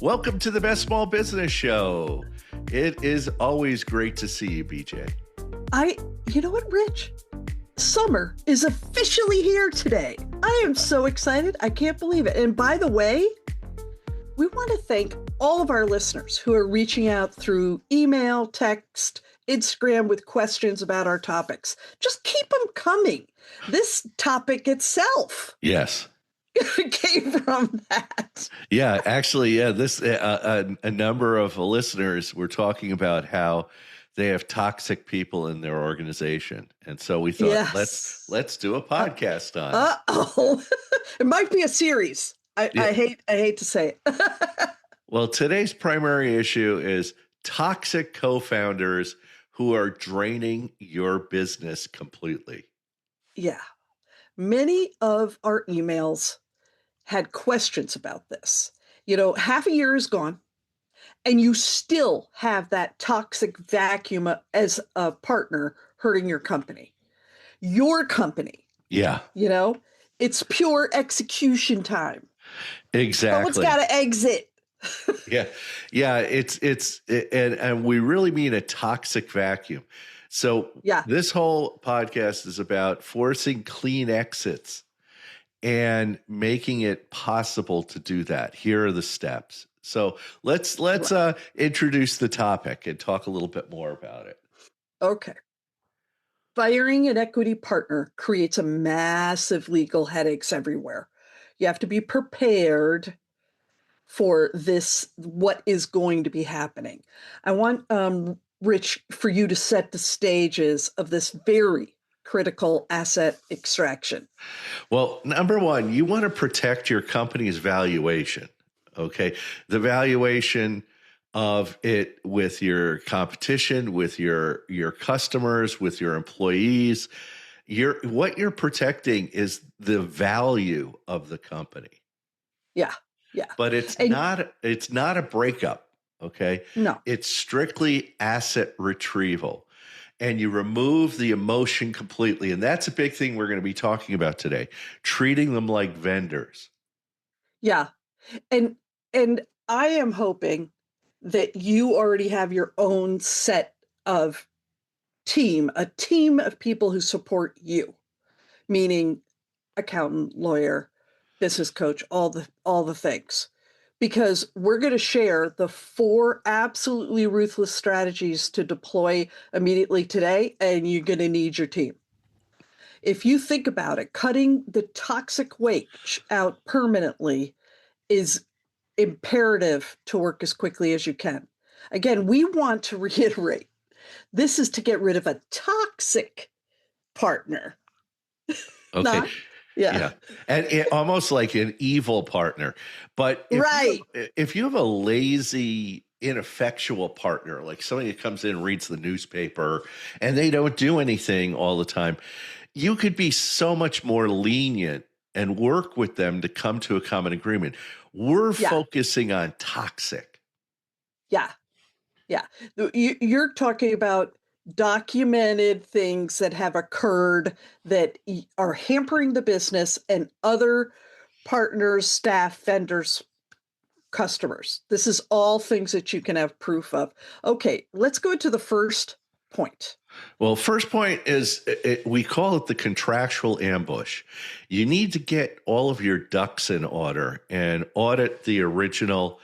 Welcome to the Best Small Business Show. It is always great to see you, BJ. You know what, Rich? Summer is officially here today. I am so excited. I can't believe it. And by the way, we want to thank all of our listeners who are reaching out through email, text, Instagram with questions about our topics. Just keep them coming. This topic itself. Yes. Came from that. Yeah, actually, this a number of listeners were talking about how they have toxic people in their organization, and so we thought let's do a podcast on it. It might be a series. I hate to say it. Well, today's primary issue is toxic co-founders who are draining your business completely. Yeah, many of our emails had questions about this. You know, half a year is gone, and you still have that toxic vacuum as a partner hurting your company. Your company. Yeah. You know, it's pure execution time. Exactly. Someone's got to exit. Yeah. And we really mean a toxic vacuum. So this whole podcast is about forcing clean exits and making it possible to do that. Here are the steps. So let's introduce the topic and talk a little bit more about it. Okay. Firing an equity partner creates a massive legal headaches everywhere. You have to be prepared for this, what is going to be happening. I want, Rich, for you to set the stages of this very critical asset extraction. Well, number one, you want to protect your company's valuation, okay? The valuation of it with your competition, with your customers, with your employees. What you're protecting is the value of the company. Yeah. But it's not a breakup, okay? No. It's strictly asset retrieval. And you remove the emotion completely. And that's a big thing we're going to be talking about today, treating them like vendors. Yeah. And I am hoping that you already have your own set of a team of people who support you, meaning accountant, lawyer, business coach, all the things. Because we're going to share the 4 absolutely ruthless strategies to deploy immediately today, and you're going to need your team. If you think about it, cutting the toxic waste out permanently is imperative to work as quickly as you can. Again, we want to reiterate, this is to get rid of a toxic partner. Okay. Yeah. And almost like an evil partner. But if you have a lazy, ineffectual partner, like somebody that comes in and reads the newspaper and they don't do anything all the time, you could be so much more lenient and work with them to come to a common agreement. We're focusing on toxic. Yeah. You're talking about documented things that have occurred that are hampering the business and other partners, staff, vendors, customers. This is all things that you can have proof of. Okay, let's go to the first point. Well, first point is we call it the contractual ambush. You need to get all of your ducks in order and audit the original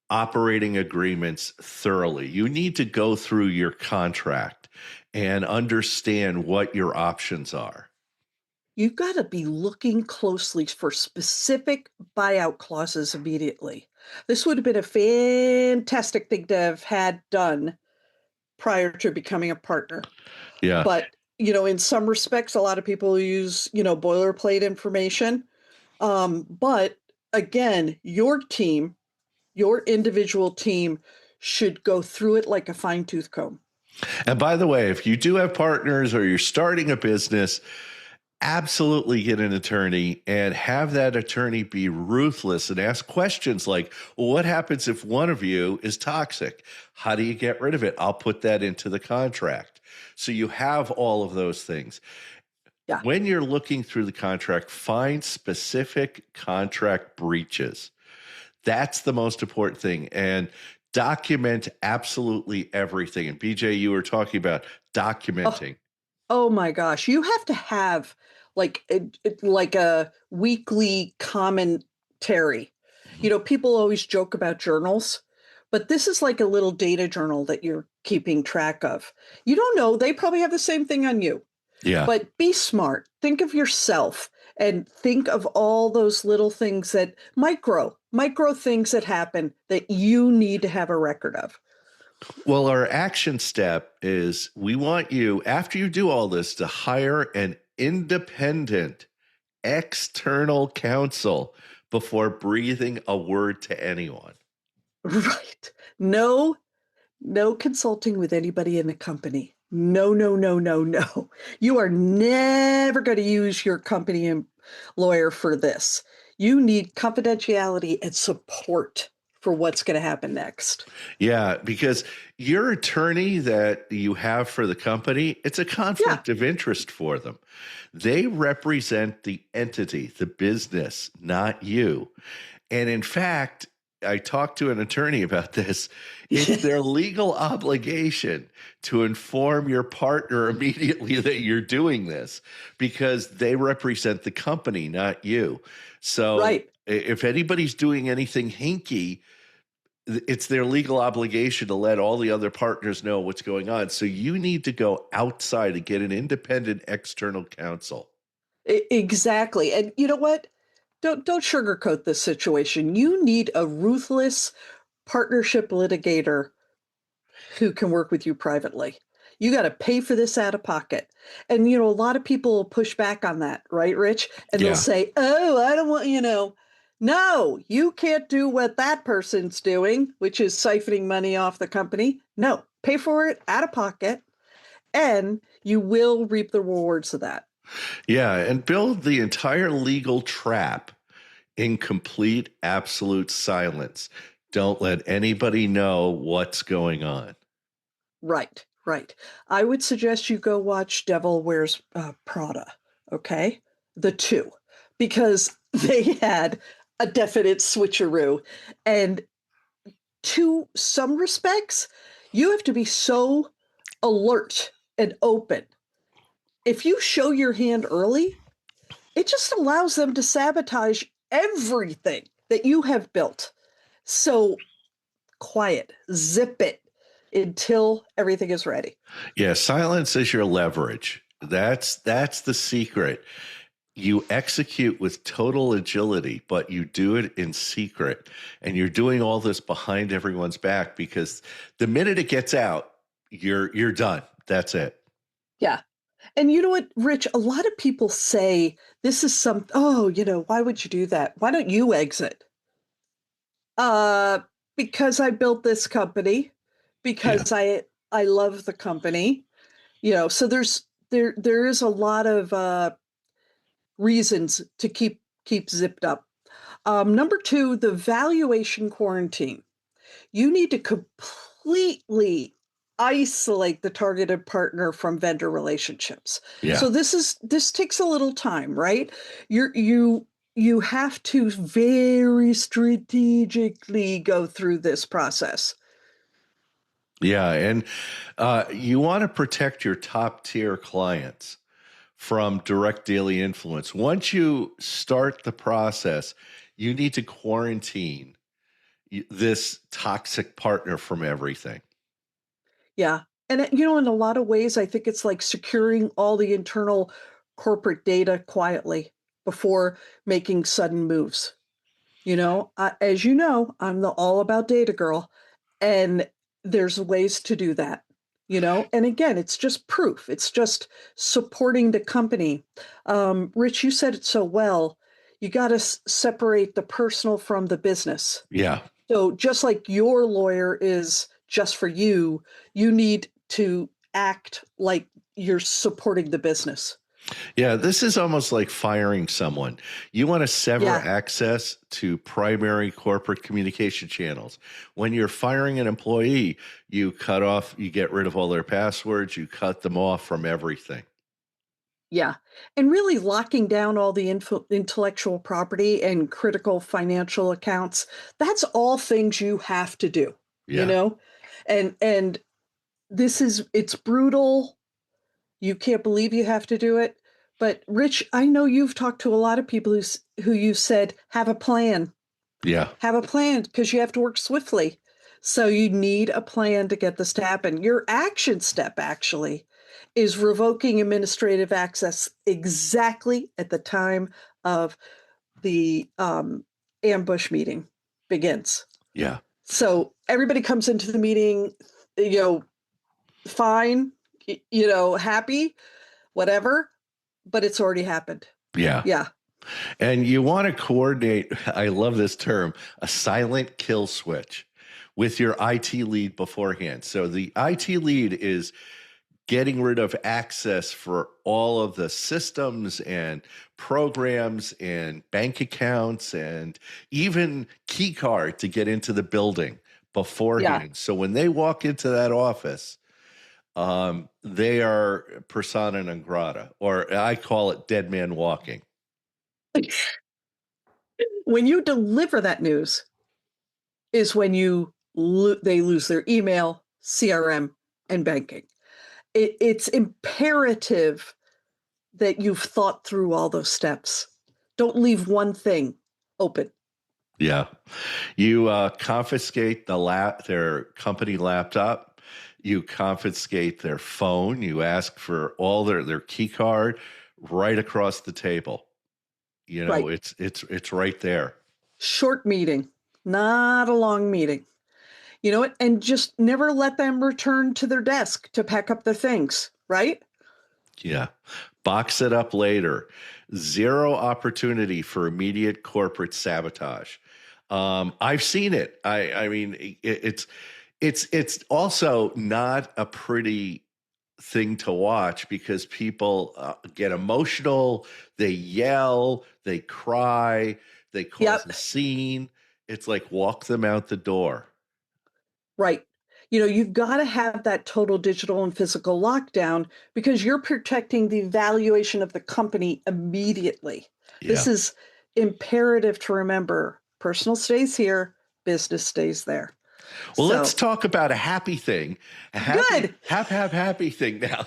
operating agreements thoroughly. You need to go through your contract and understand what your options are. You've got to be looking closely for specific buyout clauses immediately. This would have been a fantastic thing to have had done prior to becoming a partner. Yeah. But, in some respects, a lot of people use, boilerplate information. But again, your individual team should go through it like a fine-tooth comb. And by the way, if you do have partners or you're starting a business, absolutely get an attorney and have that attorney be ruthless and ask questions like, well, what happens if one of you is toxic? How do you get rid of it? I'll put that into the contract. So you have all of those things. Yeah. When you're looking through the contract, find specific contract breaches. That's the most important thing. And document absolutely everything. And BJ, you were talking about Oh, documenting. oh my gosh, you have to have like a weekly commentary. Mhm. You know, people always joke about journals, but this is like a little data journal that you're keeping track of. You don't know, they probably have the same thing on you. Yeah. But be smart. Think of yourself and think of all those little things that micro things that happen that you need to have a record of. Well, our action step is we want you, after you do all this, to hire an independent external counsel before breathing a word to anyone. Right. No, no consulting with anybody in the company. No, no, no, no, no. You are never going to use your company lawyer for this. You need confidentiality and support for what's going to happen next. Yeah, because your attorney that you have for the company, it's a Yeah. conflict of interest for them. They represent the entity, the business, not you. And in fact, I talked to an attorney about this. It's their legal obligation to inform your partner immediately that you're doing this because they represent the company, not you. So Right. if anybody's doing anything hinky, it's their legal obligation to let all the other partners know what's going on. So you need to go outside and get an independent external counsel. Exactly. And you know what? Don't sugarcoat this situation. You need a ruthless partnership litigator who can work with you privately. You got to pay for this out of pocket. And you know, a lot of people will push back on that, right, Rich? And they'll Yeah. say, "Oh, I don't want, no, you can't do what that person's doing, which is siphoning money off the company. No, pay for it out of pocket and you will reap the rewards of that." Yeah. And build the entire legal trap in complete, absolute silence. Don't let anybody know what's going on. Right, right. I would suggest you go watch Devil Wears Prada, okay? The two, because they had a definite switcheroo. And to some respects, you have to be so alert and open. If you show your hand early, it just allows them to sabotage everything that you have built. So quiet, zip it until everything is ready. Yeah, silence is your leverage. That's the secret. You execute with total agility, but you do it in secret. And you're doing all this behind everyone's back because the minute it gets out, you're done. That's it. Yeah. And you know what, Rich? A lot of people say this is oh, why would you do that? Why don't you exit? Uh, because I built this company, Yeah. because I love the company, so there is a lot of reasons to keep zipped up. Number two, the valuation quarantine. You need to completely isolate the targeted partner from vendor relationships. Yeah. So this takes a little time, right? You have to very strategically go through this process. Yeah. And you want to protect your top tier clients from direct daily influence. Once you start the process, you need to quarantine this toxic partner from everything. Yeah. And in a lot of ways, I think it's like securing all the internal corporate data quietly before making sudden moves. As you know, I'm the all about data girl, and there's ways to do that. And again, it's just proof. It's just supporting the company. Rich, you said it so well. You got to separate the personal from the business. Yeah. So just like your lawyer is just for you, you need to act like you're supporting the business. Yeah, this is almost like firing someone. You want to sever Yeah. access to primary corporate communication channels. When you're firing an employee, you get rid of all their passwords, you cut them off from everything. Yeah. And really locking down all the intellectual property and critical financial accounts, that's all things you have to do, you Yeah. know? And it's brutal. You can't believe you have to do it. But Rich, I know you've talked to a lot of people who you said have a plan. Yeah. Have a plan because you have to work swiftly. So you need a plan to get this to happen. Your action step actually is revoking administrative access exactly at the time of the ambush meeting begins. Yeah. So everybody comes into the meeting, you know, fine, you know, happy, whatever, but it's already happened. Yeah. Yeah. And you want to coordinate, I love this term, a silent kill switch with your IT lead beforehand. So the IT lead is getting rid of access for all of the systems and programs and bank accounts and even key card to get into the building beforehand. Yeah. So when they walk into that office, they are persona non grata, or I call it dead man walking. When you deliver that news is when they lose their email, CRM, and banking. It's imperative that you've thought through all those steps. Don't leave one thing open. Yeah. You confiscate their company laptop. You confiscate their phone. You ask for all their key card right across the table. You know, Right. it's right there. Short meeting, not a long meeting. You know what? And just never let them return to their desk to pack up their things, right? Yeah. Box it up later. Zero opportunity for immediate corporate sabotage. I've seen it. I mean, it's also not a pretty thing to watch because people get emotional, they yell, they cry, they cause Yep. a scene. It's like walk them out the door. Right. You know, you've got to have that total digital and physical lockdown because you're protecting the valuation of the company immediately. This Yeah. is imperative to remember. Personal stays here, business stays there. Well, let's So talk about a happy thing, a good. happy thing now.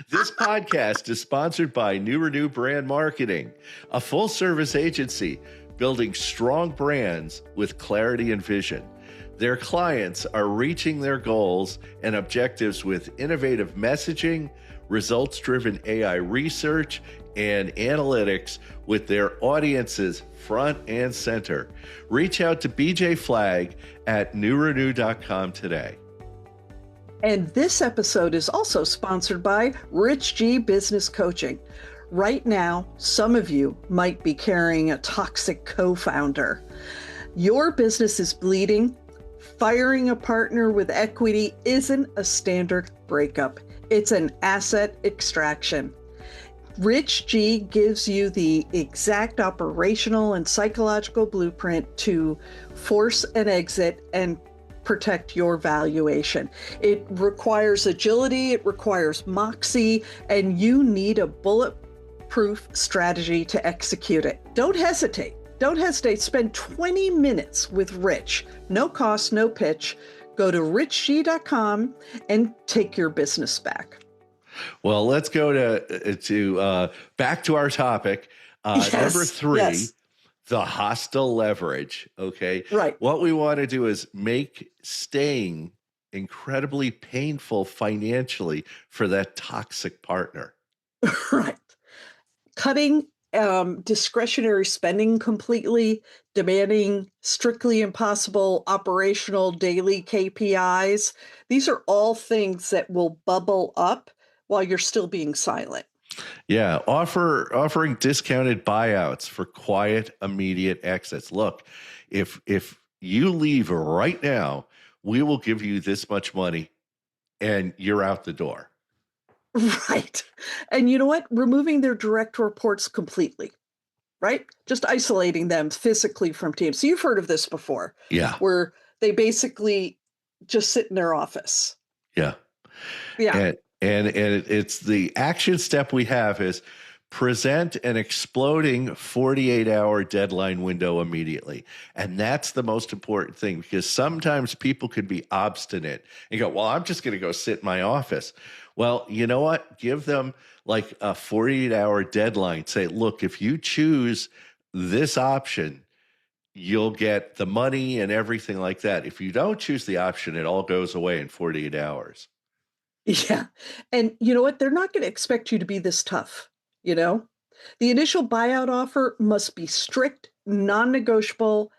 This podcast is sponsored by New Renew Brand Marketing, a full service agency building strong brands with clarity and vision. Their clients are reaching their goals and objectives with innovative messaging, results driven AI research, and analytics with their audiences front and center. Reach out to BJ Flagg at newrenew.com today. And this episode is also sponsored by Rich G Business Coaching. Right now, some of you might be carrying a toxic co-founder. Your business is bleeding. Firing a partner with equity isn't a standard breakup. It's an asset extraction. Rich G gives you the exact operational and psychological blueprint to force an exit and protect your valuation. It requires agility, it requires moxie, and you need a bulletproof strategy to execute it. Don't hesitate. Don't hesitate. Spend 20 minutes with Rich. No cost, no pitch. Go to richg.com and take your business back. Well, let's go to back to our topic. Yes, number 3, yes. The hostile leverage. Okay. Right. What we want to do is make staying incredibly painful financially for that toxic partner. Right. Cutting discretionary spending completely, demanding strictly impossible operational daily KPIs. These are all things that will bubble up while you're still being silent. Yeah, offering discounted buyouts for quiet, immediate exits. Look, if you leave right now, we will give you this much money, and you're out the door. Right. And you know what? Removing their direct reports completely, right? Just isolating them physically from teams. So you've heard of this before. Yeah. Where they basically just sit in their office. Yeah. Yeah. And it's the action step we have is present an exploding 48-hour deadline window immediately. And that's the most important thing, because sometimes people could be obstinate and go, well, I'm just going to go sit in my office. Well, you know what? Give them like a 48-hour deadline. Say, look, if you choose this option, you'll get the money and everything like that. If you don't choose the option, it all goes away in 48 hours. Yeah. And you know what? They're not going to expect you to be this tough, you know? The initial buyout offer must be strict, non-negotiable,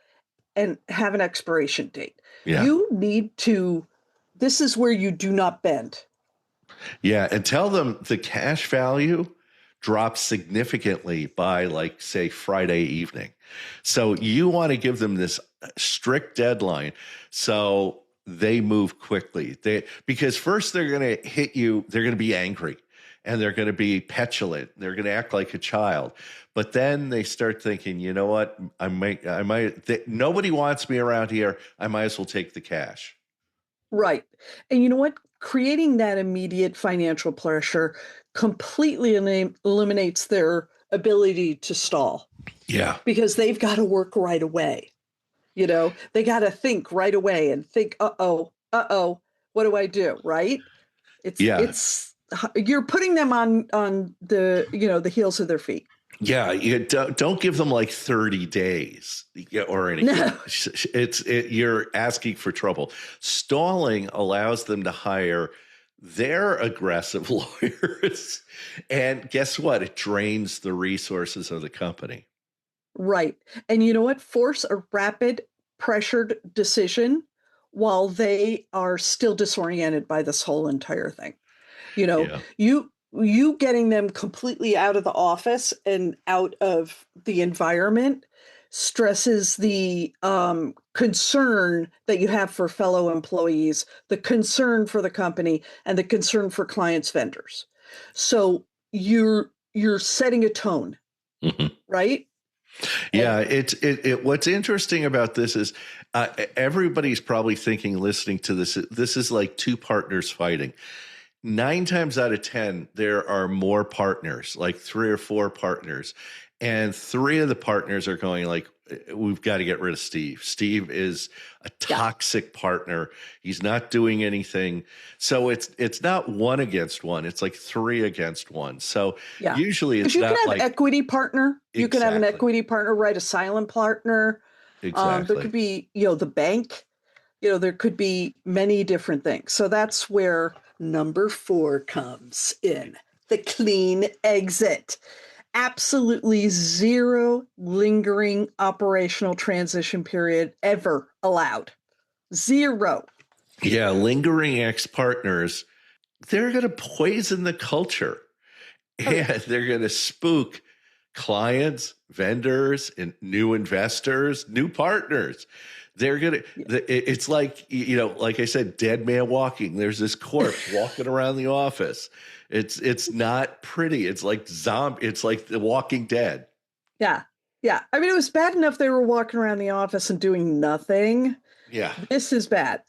and have an expiration date. Yeah. You need to, this is where you do not bend. Yeah. And tell them the cash value drops significantly by, like, say, Friday evening. So you want to give them this strict deadline so they move quickly. Because first they're going to hit you, they're going to be angry and they're going to be petulant. They're going to act like a child. But then they start thinking, you know what? Nobody wants me around here. I might as well take the cash. Right. And you know what? Creating that immediate financial pressure completely eliminates their ability to stall. Yeah. Because they've got to work right away. You know, they got to think right away and think, what do I do? Right. It's you're putting them on the, the heels of their feet. Yeah, you don't give them like 30 days or anything. No. You're asking for trouble. Stalling allows them to hire their aggressive lawyers. And guess what? It drains the resources of the company. Right. And you know what? Force a rapid, pressured decision while they are still disoriented by this whole entire thing. You know, you getting them completely out of the office and out of the environment stresses the concern that you have for fellow employees, the concern for the company, and the concern for clients, vendors. So you're setting a tone, right? Yeah, what's interesting about this is everybody's probably thinking, listening to this is like two partners fighting. 9 times out of 10, there are more partners, like 3 or 4 partners. And 3 of the partners are going like, we've got to get rid of Steve. Steve is a toxic partner. He's not doing anything. So it's not 1 against 1. It's like 3 against 1. So usually it's not like equity partner. You can have an equity partner, right? A silent partner. Exactly. There could be, the bank. There could be many different things. So that's where number 4 comes in, the clean exit. Absolutely 0 lingering operational transition period ever allowed. 0. Yeah, lingering ex-partners, they're going to poison the culture. And they're going to spook clients, vendors, and new investors, new partners. They're going to, it's like, like I said, dead man walking. There's this corpse walking around the office. It's not pretty. It's like zombie. It's like The Walking Dead. Yeah. Yeah. I mean, it was bad enough they were walking around the office and doing nothing. Yeah. This is bad.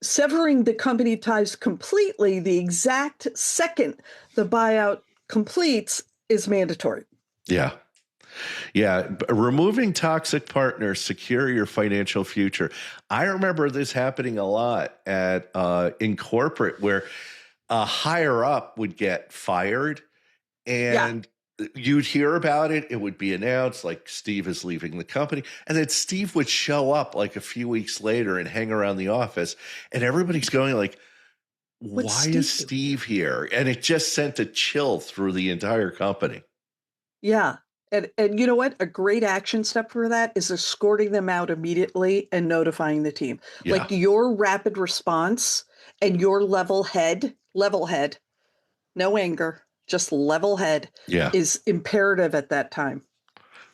Severing the company ties completely the exact second the buyout completes is mandatory. Yeah. Yeah. Removing toxic partners, secure your financial future. I remember this happening a lot in corporate, where a higher up would get fired and you'd hear about it. It would be announced like Steve is leaving the company. And then Steve would show up like a few weeks later and hang around the office. And everybody's going like, why is Steve here? And it just sent a chill through the entire company. Yeah. And you know what? A great action step for that is escorting them out immediately and notifying the team. Yeah. Like your rapid response and your level head, no anger, just level head is imperative at that time.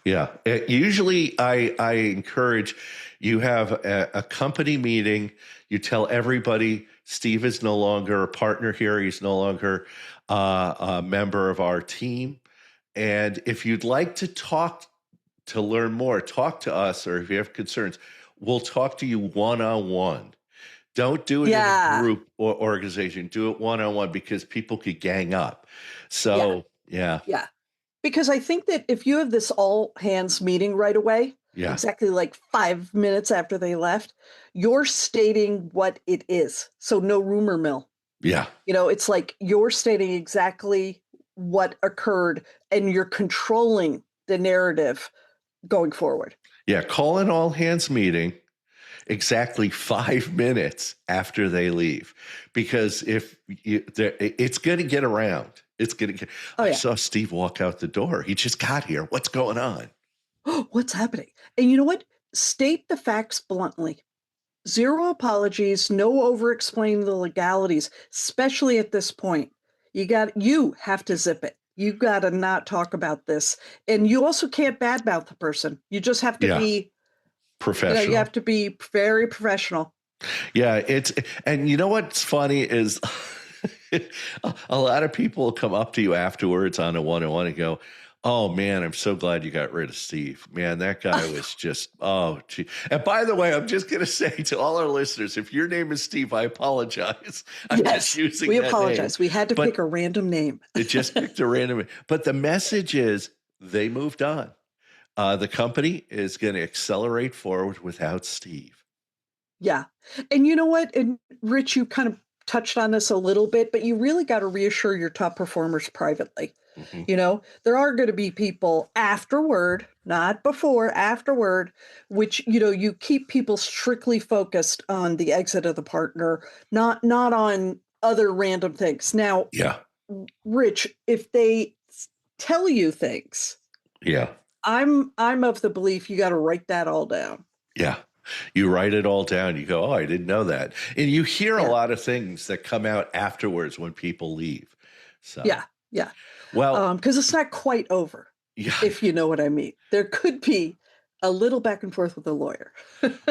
Yeah. Usually I encourage, you have a company meeting. You tell everybody Steve is no longer a partner here. He's no longer a member of our team. And if you'd like to learn more, talk to us, or if you have concerns, we'll talk to you one-on-one. Don't do it in a group or organization. Do it one-on-one because people could gang up. So, yeah. Because I think that if you have this all hands meeting right away, exactly like 5 minutes after they left, you're stating what it is. So no rumor mill. Yeah. It's like you're stating exactly what occurred and you're controlling the narrative going forward. Yeah. Call an all hands meeting exactly 5 minutes after they leave, because it's going to get around. It's going to get, I saw Steve walk out the door. He just got here. What's going on? What's happening? And you know what? State the facts bluntly. Zero apologies, no over-explaining the legalities, especially at this point. You have to zip it. You got to not talk about this. And you also can't badmouth the person. You just have to be professional. You have to be very professional. Yeah, and you know what's funny is a lot of people come up to you afterwards on a one-on-one and go, "Oh man, I'm so glad you got rid of Steve. Man, that guy was just, oh gee." And by the way, I'm just going to say to all our listeners, if your name is Steve, I apologize. I'm just using we that apologize. Name. We had to pick a random name. It just picked a random. But the message is they moved on. The company is going to accelerate forward without Steve. Yeah. And you know what? And Rich, you kind of touched on this a little bit, but you really got to reassure your top performers privately. Mm-hmm. There are going to be people afterward, not before, afterward, which, you keep people strictly focused on the exit of the partner, not on other random things. Now, Rich, if they tell you things, I'm of the belief you got to write that all down. Yeah. You write it all down. You go, "Oh, I didn't know that." And you hear a lot of things that come out afterwards when people leave. So yeah. Well, because it's not quite over. Yeah. If you know what I mean. There could be a little back and forth with the lawyer.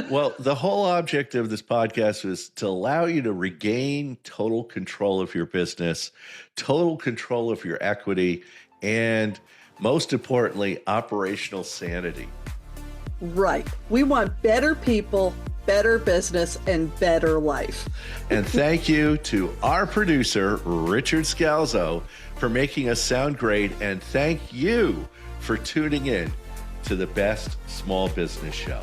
Well, the whole object of this podcast is to allow you to regain total control of your business, total control of your equity, and most importantly, operational sanity. Right. We want better people, better business, and better life. And thank you to our producer, Richard Scalzo, for making us sound great. And thank you for tuning in to the Best Small Business Show.